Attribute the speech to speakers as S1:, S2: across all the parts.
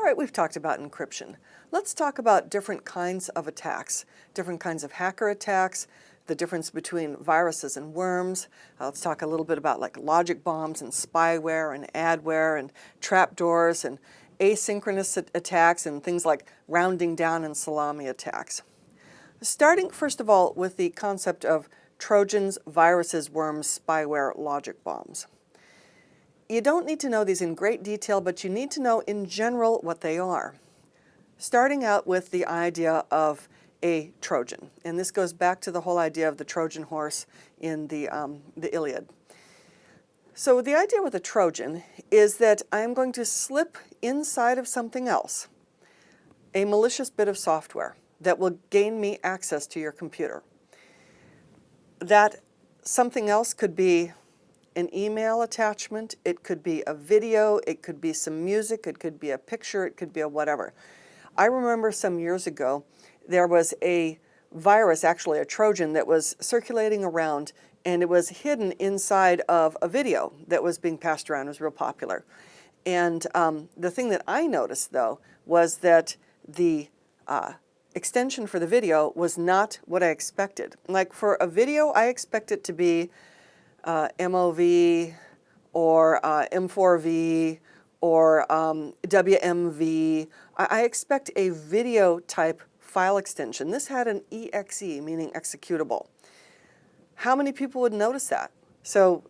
S1: right, we've talked about encryption. Let's talk about different kinds of attacks, different kinds of hacker attacks, the difference between viruses and worms. Let's talk a little bit about like logic bombs and spyware and adware and trapdoors and asynchronous attacks and things like rounding down and salami attacks. Starting first of all with the concept of Trojans, viruses, worms, spyware, logic bombs. You don't need to know these in great detail, but you need to know in general what they are. Starting out with the idea of a Trojan, and this goes back to the whole idea of the Trojan horse in the Iliad. So the idea with a Trojan is that I'm going to slip inside of something else a malicious bit of software that will gain me access to your computer. That something else could be an email attachment, it could be a video, it could be some music, it could be a picture, it could be a whatever. I remember some years ago there was a virus, actually a Trojan, that was circulating around, and it was hidden inside of a video that was being passed around. It was real popular. And the thing that I noticed, though, was that the extension for the video was not what I expected. Like for a video, I expect it to be MOV or M4V or WMV. I expect a video type file extension. This had an EXE, meaning executable. How many people would notice that? So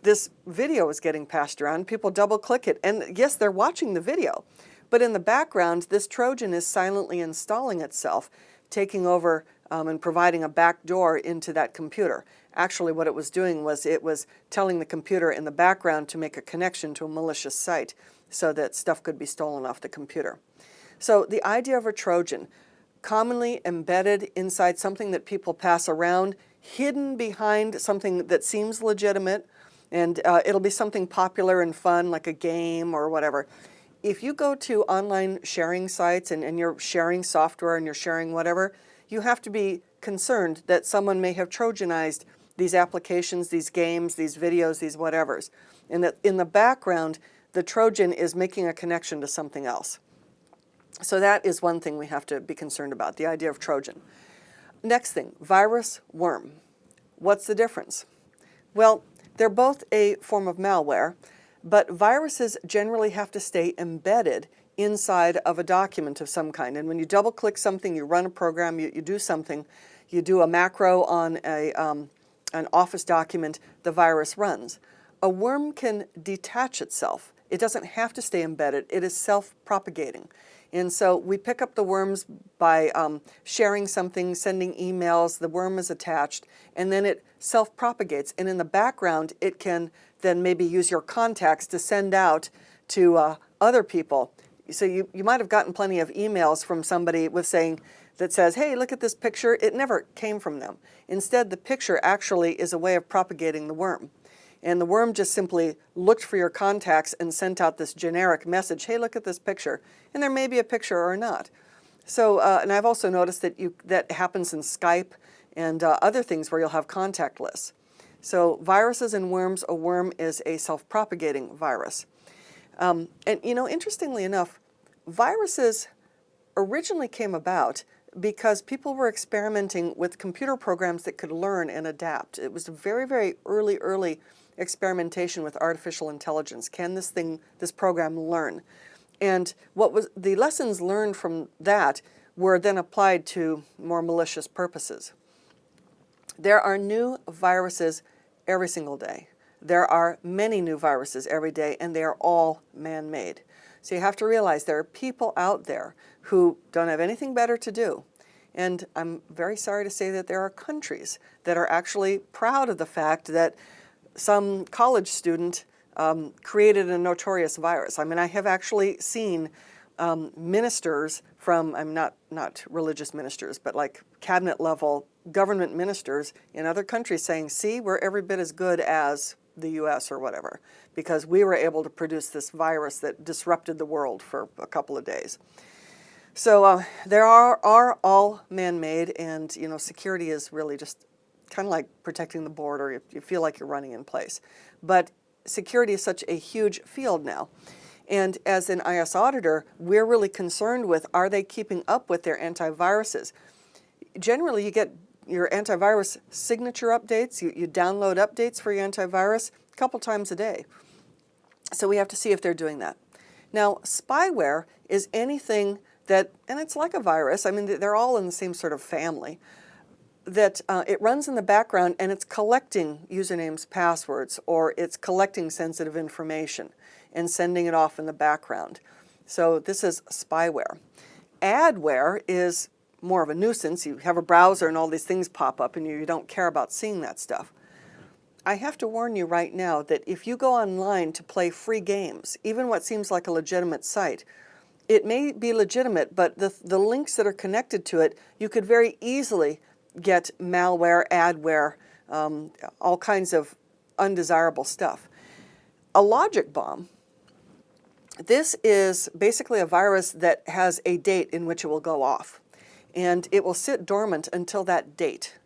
S1: this video is getting passed around, people double click it, and yes, they're watching the video. But in the background, this Trojan is silently installing itself, taking over and providing a backdoor into that computer. Actually, what it was doing was it was telling the computer in the background to make a connection to a malicious site so that stuff could be stolen off the computer. So the idea of a Trojan, commonly embedded inside something that people pass around, hidden behind something that seems legitimate, and it'll be something popular and fun like a game or whatever. If you go to online sharing sites and you're sharing software and you're sharing whatever, you have to be concerned that someone may have Trojanized these applications, these games, these videos, these whatevers. And that in the background, the Trojan is making a connection to something else. So that is one thing we have to be concerned about, the idea of Trojan. Next thing, virus, worm. What's the difference? Well, they're both a form of malware, but viruses generally have to stay embedded inside of a document of some kind. And when you double click something, you run a program, you do something, you do a macro on an Office document, the virus runs. A worm can detach itself. It doesn't have to stay embedded. It is self-propagating. And so we pick up the worms by sharing something, sending emails, the worm is attached, and then it self-propagates. And in the background, it can then maybe use your contacts to send out to other people. So you might have gotten plenty of emails from somebody with saying, that says, hey, look at this picture. It never came from them. Instead, the picture actually is a way of propagating the worm. And the worm just simply looked for your contacts and sent out this generic message, hey, look at this picture. And there may be a picture or not. So, and I've also noticed that that happens in Skype and other things where you'll have contact lists. So viruses and worms, a worm is a self-propagating virus. And interestingly enough, viruses originally came about because people were experimenting with computer programs that could learn and adapt. It was a very, very early experimentation with artificial intelligence. Can this program learn? And the lessons learned from that were then applied to more malicious purposes. There are new viruses every single day. There are many new viruses every day, and they are all man-made. So you have to realize there are people out there who don't have anything better to do. And I'm very sorry to say that there are countries that are actually proud of the fact that some college student created a notorious virus. I mean, I have actually seen ministers from, I'm not religious ministers, but like cabinet level government ministers in other countries saying, see, we're every bit as good as the US or whatever, because we were able to produce this virus that disrupted the world for a couple of days. So there are all man-made, and security is really just kind of like protecting the border. You feel like you're running in place. But security is such a huge field now. And as an IS auditor, we're really concerned with, are they keeping up with their antiviruses? Generally, you get your antivirus signature updates, you download updates for your antivirus a couple times a day. So we have to see if they're doing that. Now, spyware is anything that, and it's like a virus, I mean, they're all in the same sort of family, that it runs in the background and it's collecting usernames, passwords, or it's collecting sensitive information and sending it off in the background. So this is spyware. Adware is more of a nuisance. You have a browser and all these things pop up and you don't care about seeing that stuff. I have to warn you right now that if you go online to play free games, even what seems like a legitimate site, it may be legitimate, but the links that are connected to it, you could very easily get malware, adware, all kinds of undesirable stuff. A logic bomb, this is basically a virus that has a date in which it will go off. And it will sit dormant until that date,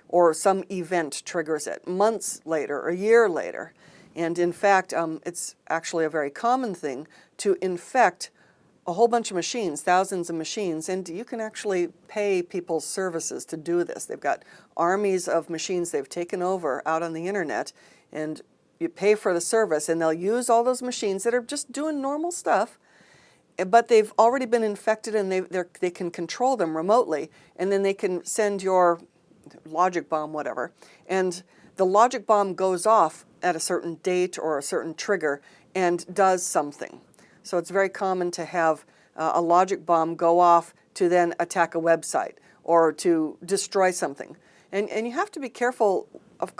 S1: or some event triggers it, months later, a year later. And in fact, it's actually a very common thing to infect a whole bunch of machines, thousands of machines, and you can actually pay people's services to do this. They've got armies of machines they've taken over out on the internet, and you pay for the service, and they'll use all those machines that are just doing normal stuff, but they've already been infected and they can control them remotely, and then they can send your logic bomb, whatever, and the logic bomb goes off at a certain date or a certain trigger and does something. So it's very common to have a logic bomb go off to then attack a website or to destroy something. And you have to be careful,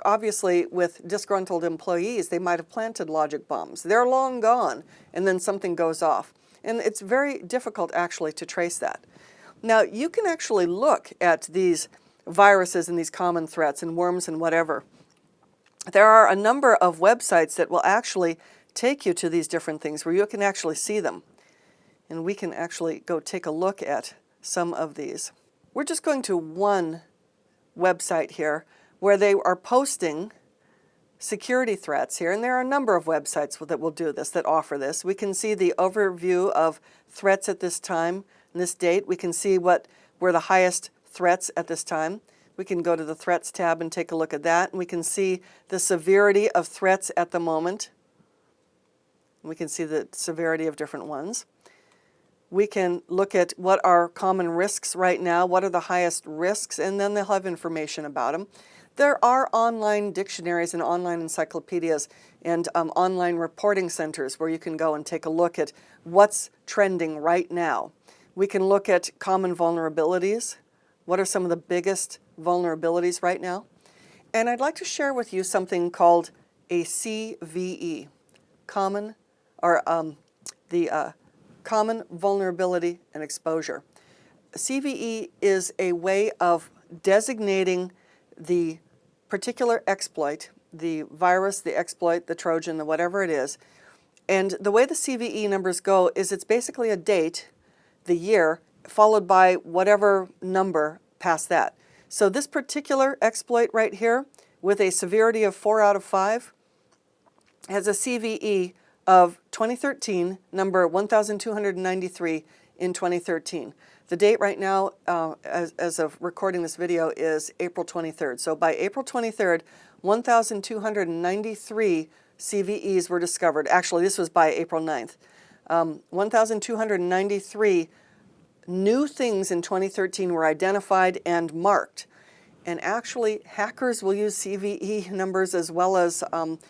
S1: obviously, with disgruntled employees. They might have planted logic bombs. They're long gone, and then something goes off. And it's very difficult actually to trace that. Now, you can actually look at these viruses and these common threats and worms and whatever. There are a number of websites that will actually take you to these different things where you can actually see them. And we can actually go take a look at some of these. We're just going to one website here where they are posting security threats here, and there are a number of websites that will do this, that offer this. We can see the overview of threats at this time, and this date. We can see what were the highest threats at this time. We can go to the threats tab and take a look at that, and we can see the severity of threats at the moment. We can see the severity of different ones. We can look at what are common risks right now, what are the highest risks, and then they'll have information about them. There are online dictionaries and online encyclopedias and online reporting centers where you can go and take a look at what's trending right now. We can look at common vulnerabilities. What are some of the biggest vulnerabilities right now? And I'd like to share with you something called a CVE, Common Vulnerability and Exposure. CVE is a way of designating the particular exploit, the virus, the exploit, the Trojan, the whatever it is. And the way the CVE numbers go is it's basically a date, the year, followed by whatever number past that. So this particular exploit right here, with a severity of 4 out of 5, has a CVE of 2013, number 1293 in 2013. The date right now, as of recording this video, is April 23rd. So by April 23rd, 1,293 CVEs were discovered. Actually, this was by April 9th. 1,293 new things in 2013 were identified and marked. And actually, hackers will use CVE numbers as well as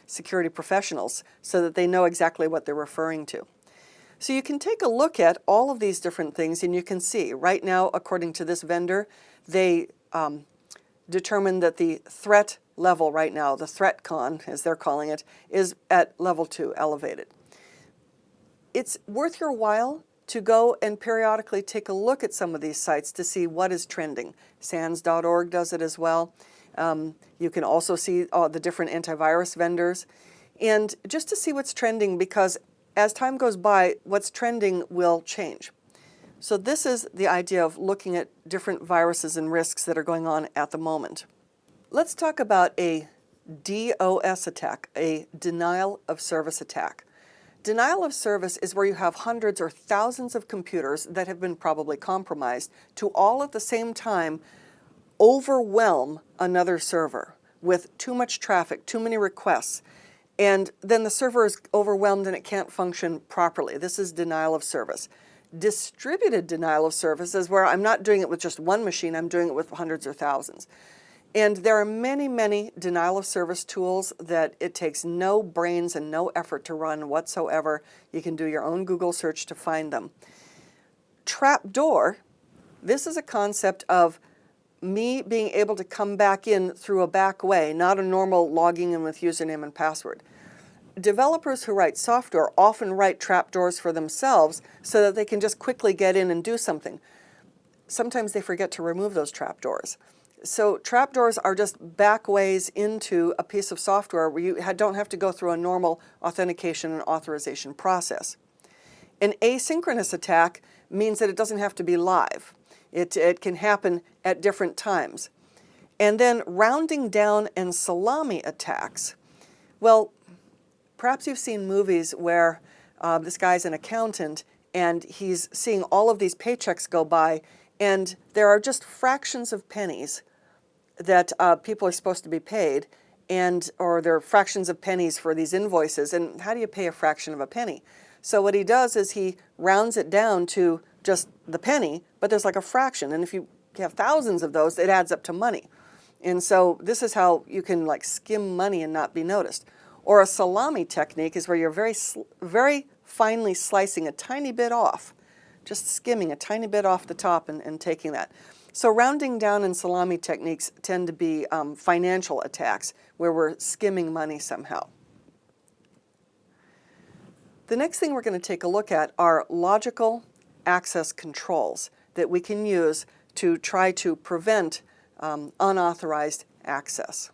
S1: security professionals so that they know exactly what they're referring to. So you can take a look at all of these different things and you can see right now, according to this vendor, they determined that the threat level right now, the threat con, as they're calling it, is at level 2, elevated. It's worth your while to go and periodically take a look at some of these sites to see what is trending. SANS.org does it as well. You can also see the different antivirus vendors. And just to see what's trending, because as time goes by, what's trending will change. So this is the idea of looking at different viruses and risks that are going on at the moment. Let's talk about a DOS attack, a denial of service attack. Denial of service is where you have hundreds or thousands of computers that have been probably compromised to all at the same time overwhelm another server with too much traffic, too many requests, and then the server is overwhelmed and it can't function properly. This is denial of service. Distributed denial of service is where I'm not doing it with just one machine, I'm doing it with hundreds or thousands. And there are many, many denial of service tools that it takes no brains and no effort to run whatsoever. You can do your own Google search to find them. Trapdoor, this is a concept of me being able to come back in through a back way, not a normal logging in with username and password. Developers who write software often write trapdoors for themselves so that they can just quickly get in and do something. Sometimes they forget to remove those trapdoors. So trapdoors are just back ways into a piece of software where you don't have to go through a normal authentication and authorization process. An asynchronous attack means that it doesn't have to be live. It can happen at different times. And then rounding down and salami attacks. Well, perhaps you've seen movies where this guy's an accountant and he's seeing all of these paychecks go by, and there are just fractions of pennies that people are supposed to be paid, or there are fractions of pennies for these invoices. And how do you pay a fraction of a penny? So what he does is he rounds it down to just the penny, but there's like a fraction. And if you have thousands of those, it adds up to money. And so this is how you can like skim money and not be noticed. Or a salami technique is where you're very finely slicing a tiny bit off, just skimming a tiny bit off the top and taking that. So rounding down and salami techniques tend to be financial attacks where we're skimming money somehow. The next thing we're going to take a look at are logical access controls that we can use to try to prevent unauthorized access.